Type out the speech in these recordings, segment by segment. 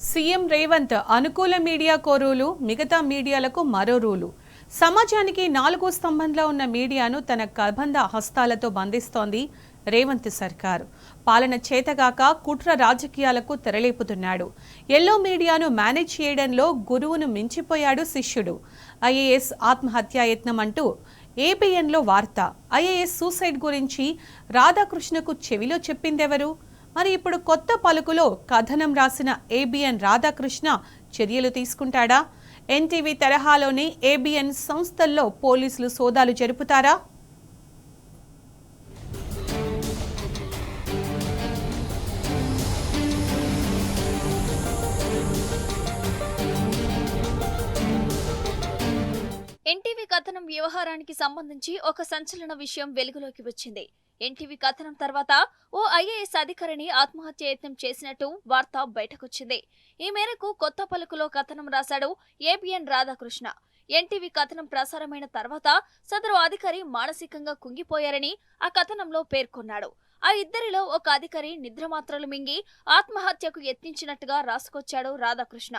CM Revanth అనుకూల మీడియాకో rule, మిగతా మీడియాలకు మరో రూలు. సమాజానికి నాలుగో స్తంభంలో ఉన్న మీడియాను తన కబంధ హస్తాలతో బంధిస్తోంది రేవంత్ సర్కారు. పాలన చేతగాక కుట్ర రాజకీయాలకు తెరలేపుతున్నాడు. ఎల్లో మీడియాను మేనేజ్ చేయడంలో గురువును మించిపోయాడు శిష్యుడు. ఐఏఎస్ ఆత్మహత్యాయత్నం అంటూ ఏబిఎన్లో వార్త. ఐఏఎస్ సూసైడ్ గురించి రాధాకృష్ణకు చెవిలో చెప్పిందెవరు? మరి ఇప్పుడు కొత్త పలుకులో కథనం రాసిన ఏబిఎన్ రాధాకృష్ణ చర్యలు తీసుకుంటాడా? ఎన్టీవీ తరహాలోనే ఏబిఎన్ సంస్థల్లో పోలీసులు సోదాలు జరుపుతారా? ఎన్టీవీ కథనం వ్యవహారానికి సంబంధించి ఒక సంచలన విషయం వెలుగులోకి వచ్చింది. ఎన్టీవీ కథనం తర్వాత ఓ ఐఏఎస్ అధికారిని ఆత్మహత్య యత్నం చేసినట్టు వార్త బయటకొచ్చింది. ఈ మేరకు కొత్త పలుకులో కథనం రాశాడు ఏబిఎన్ రాధాకృష్ణ. ఎన్టీవీ కథనం ప్రసారమైన తర్వాత సదరు అధికారి మానసికంగా కుంగిపోయారని ఆ కథనంలో పేర్కొన్నాడు. ఆ ఇద్దరిలో ఒక అధికారి నిద్రమాత్రలు మింగి ఆత్మహత్యకు యత్నించినట్టుగా రాసుకొచ్చాడు రాధాకృష్ణ.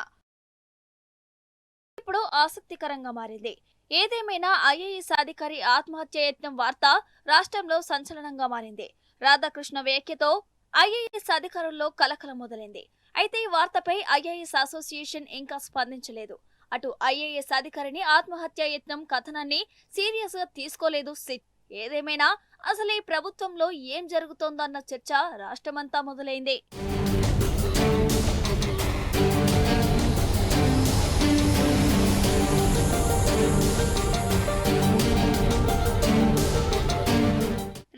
ఇప్పుడు ఆసక్తికరంగా మారింది. ఏదేమైనా ఐఏఎస్ అధికారి ఆత్మహత్య యత్నం వార్త రాష్ట్రంలో సంచలనంగా మారింది. రాధాకృష్ణ వ్యాఖ్యతో ఐఏఎస్ అధికారుల్లో కలకలం మొదలైంది. అయితే ఈ వార్తపై ఐఏఎస్ అసోసియేషన్ ఇంకా స్పందించలేదు. అటు ఐఏఎస్ అధికారిని ఆత్మహత్య యత్నం కథనాన్ని సీరియస్ గా తీసుకోలేదు సిట్. ఏదేమైనా అసలు ఈ ప్రభుత్వంలో ఏం జరుగుతోందన్న చర్చ రాష్ట్రమంతా మొదలైంది.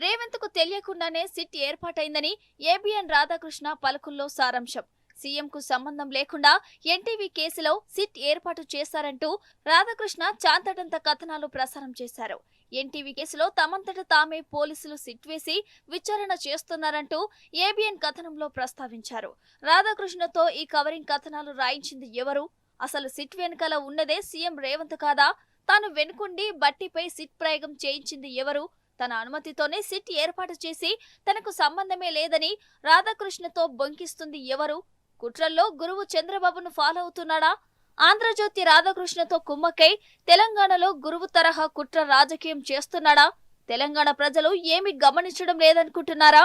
రేవంత్ కు తెలియకుండానే సిట్ ఏర్పాటైందని ఏబిఎన్ రాధాకృష్ణ పలుకుల్లో సారాంశం. సీఎం కు సంబంధం లేకుండా ఎన్టీవీ కేసులో సిట్ ఏర్పాటు చేశారంటూ రాధాకృష్ణ చాంతటంత కథనాలు ప్రసారం చేశారు. ఎన్టీవీ కేసులో తమంతట తామే పోలీసులు సిట్ వేసి విచారణ చేస్తున్నారంటూ ఏబిఎన్ కథనంలో ప్రస్తావించారు. రాధాకృష్ణతో ఈ కవరింగ్ కథనాలు రాయించింది ఎవరు? అసలు సిట్ వెనుకాల ఉన్నదే సీఎం రేవంత్ కాదా? తాను వెనుకుండి బట్టిపై సిట్ ప్రయోగం చేయించింది ఎవరు? తన అనుమతితోనే సిట్ ఏర్పాటు చేసి తనకు సంబంధమే లేదని రాధాకృష్ణతో బొంకిస్తుంది ఎవరు? కుట్రల్లో గురువు చంద్రబాబును ఫాలో అవుతున్నాడా? ఆంధ్రజ్యోతి రాధాకృష్ణతో కుమ్మక్కై తెలంగాణలో గురువు తరహా కుట్ర రాజకీయం చేస్తున్నాడా? తెలంగాణ ప్రజలు ఏమీ గమనించడం లేదనుకుంటున్నారా?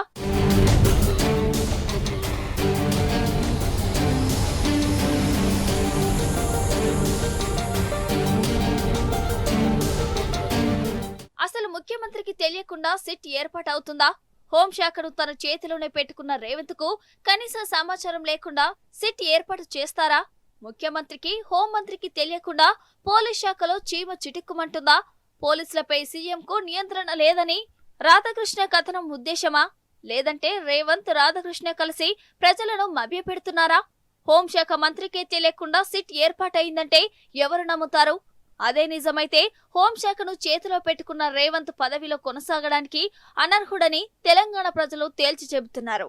అసలు ముఖ్యమంత్రికి తెలియకుండా సిట్ ఏర్పాటవుతుందా? హోంశాఖను తన చేతిలోనే పెట్టుకున్న రేవంత్ కు కనీస సమాచారం లేకుండా సిట్ ఏర్పాటు చేస్తారా? ముఖ్యమంత్రికి, హోంమంత్రికి తెలియకుండా పోలీస్ శాఖలో చీమ చిటుక్కుమంటుందా? పోలీసులపై సీఎం కు నియంత్రణ లేదని రాధాకృష్ణ కథనం ఉద్దేశమా? లేదంటే రేవంత్ రాధాకృష్ణ కలిసి ప్రజలను మభ్యపెడుతున్నారా? హోంశాఖ మంత్రికే తెలియకుండా సిట్ ఏర్పాటైందంటే ఎవరు నమ్ముతారు? అదే నిజమైతే హోంశాఖను చేతిలో పెట్టుకున్న రేవంత్ పదవిలో కొనసాగడానికి అనర్హుడని తెలంగాణ ప్రజలు తేల్చి చెబుతున్నారు.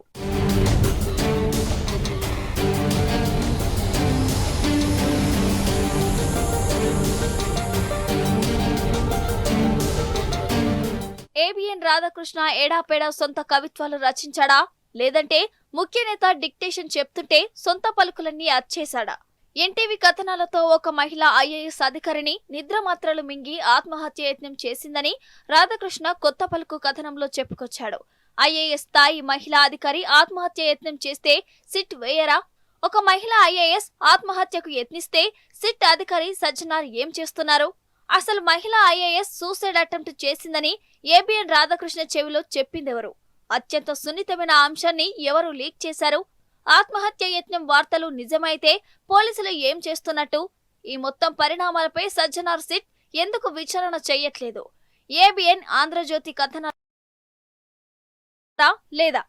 ఏబిఎన్ రాధాకృష్ణ ఏడాపేడా సొంత కవిత్వాలు రచించాడా? లేదంటే ముఖ్య నేత డిక్టేషన్ చెప్తుంటే సొంత పలుకులన్నీ అచ్చేశాడా? ఎన్టీవీ కథనాలతో ఒక మహిళ ఐఏఎస్ అధికారిని నిద్రమాత్రలు మింగి ఆత్మహత్య యత్నం చేసిందని రాధాకృష్ణ కొత్త పలుకు కథనంలో చెప్పుకొచ్చాడు. ఐఏఎస్ స్థాయి మహిళా అధికారి ఆత్మహత్య యత్నం చేస్తే సిట్ వేయరా? ఒక మహిళ ఐఏఎస్ ఆత్మహత్యకు యత్నిస్తే సిట్ అధికారి సజ్జనార్ ఏం చేస్తున్నారు? అసలు మహిళ ఐఏఎస్ సూసైడ్ అటెంప్ట్ చేసిందని ఏబిఎన్ రాధాకృష్ణ చెవిలో చెప్పిందెవరు? అత్యంత సున్నితమైన అంశాన్ని ఎవరు లీక్ చేశారు? ఆత్మహత్య యత్నం వార్తలు నిజమైతే పోలీసులు ఏం చేస్తున్నట్టు? ఈ మొత్తం పరిణామాలపై సజ్జనార్ సిట్ ఎందుకు విచారణ చేయట్లేదు? ఏబిఎన్ ఆంధ్రజ్యోతి కథన లేదా?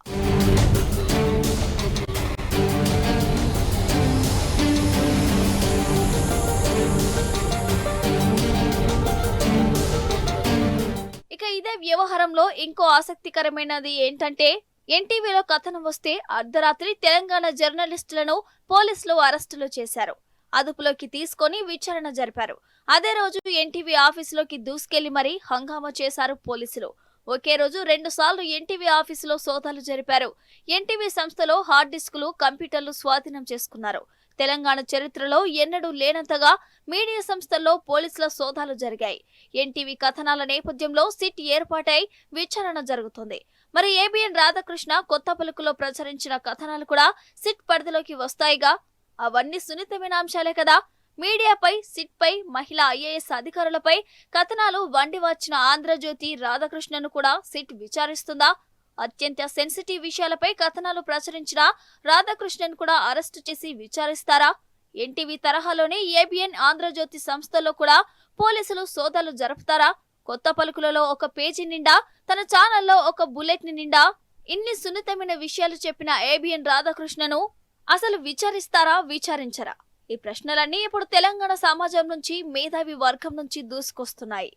ఇక ఇదే వ్యవహారంలో ఇంకో ఆసక్తికరమైనది ఏంటంటే ఎన్టీవీలో కథనం వస్తే అర్ధరాత్రి తెలంగాణ జర్నలిస్టులను పోలీసులు అరెస్టులు చేశారు. అదుపులోకి తీసుకొని విచారణ జరిపారు. అదే రోజు ఎన్టీవీ ఆఫీసులోకి దూసుకెళ్లి మరీ హంగామా చేశారు పోలీసులు. ఒకే రోజు 2 సార్లు ఎన్టీవీ ఆఫీసులో సోదాలు జరిపారు. ఎన్టీవీ సంస్థలో హార్డ్ డిస్కులు, కంప్యూటర్లు స్వాధీనం చేసుకున్నారు. తెలంగాణ చరిత్రలో ఎన్నడూ లేనంతగా మీడియా సంస్థల్లో పోలీసుల సోదాలు జరిగాయి. ఎన్టీవీ కథనాల నేపథ్యంలో సిట్ ఏర్పాటై విచారణ జరుగుతోంది. మరి ఏబిఎన్ రాధాకృష్ణ కొత్త పలుకులో ప్రచురించిన కథనాలు కూడా సిట్ పరిధిలోకి వస్తాయిగా? అవన్నీ సున్నితమైన అంశాలే కదా. మీడియాపై, సిట్ పై, మహిళా ఐఏఎస్ అధికారులపై కథనాలు వండివచ్చిన ఆంధ్రజ్యోతి రాధాకృష్ణను కూడా సిట్ విచారిస్తుందా? అత్యంత సెన్సిటివ్ విషయాలపై కథనాలు ప్రచురించిన రాధాకృష్ణన్ కూడా అరెస్టు చేసి విచారిస్తారా? ఎన్టీవీ తరహాలోనే ఏబిఎన్, ఆంధ్రజ్యోతి సంస్థల్లో కూడా పోలీసులు సోదాలు జరుపుతారా? కొత్త పలుకులలో ఒక పేజీ నిండా, తన ఛానల్లో ఒక బుల్లెట్ నిండా ఇన్ని సున్నితమైన విషయాలు చెప్పిన ఏబిఎన్ రాధాకృష్ణను అసలు విచారిస్తారా, విచారించరా? ఈ ప్రశ్నలన్నీ ఇప్పుడు తెలంగాణ సమాజం నుంచి, మేధావి వర్గం నుంచి దూసుకొస్తున్నాయి.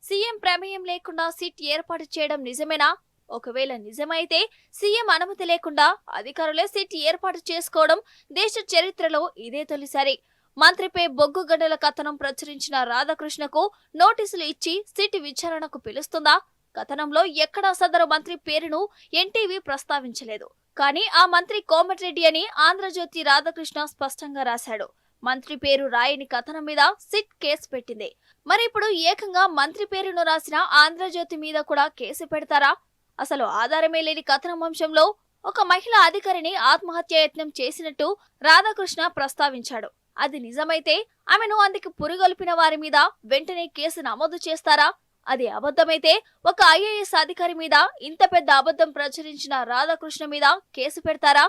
సీఎం ప్రమేయం లేకుండా సిట్ ఏర్పాటు చేయడం నిజమేనా? ఒకవేళ నిజమైతే సీఎం అనుమతి లేకుండా అధికారులే సిట్ ఏర్పాటు చేసుకోవడం దేశ చరిత్రలో ఇదే తొలిసారి. మంత్రిపై బొగ్గు గడ్డల కథనం ప్రచురించిన రాధాకృష్ణకు నోటీసులు ఇచ్చి సిట్ విచారణకు పిలుస్తుందా? కథనంలో ఎక్కడా సదరు మంత్రి పేరును ఎన్టీవీ ప్రస్తావించలేదు. కానీ ఆ మంత్రి కోమటిరెడ్డి అని ఆంధ్రజ్యోతి రాధాకృష్ణ స్పష్టంగా రాశాడు. మంత్రి పేరు రాయని కథనం మీద సిట్ కేసు పెట్టింది. మరి ఇప్పుడు ఏకంగా మంత్రి పేరును రాసిన ఆంధ్రజ్యోతి మీద కూడా కేసు పెడతారా? అసలు ఆధారమే లేని కథనం అంశంలో ఒక మహిళా అధికారిని ఆత్మహత్యాయత్నం చేసినట్టు రాధాకృష్ణ ప్రస్తావించాడు. అది నిజమైతే ఆమెను అందుకు పురిగొల్పిన వారి మీద వెంటనే కేసు నమోదు చేస్తారా? అది అబద్ధమైతే ఒక ఐఏఎస్ అధికారి మీద ఇంత పెద్ద అబద్ధం ప్రచురించిన రాధాకృష్ణ మీద కేసు పెడతారా?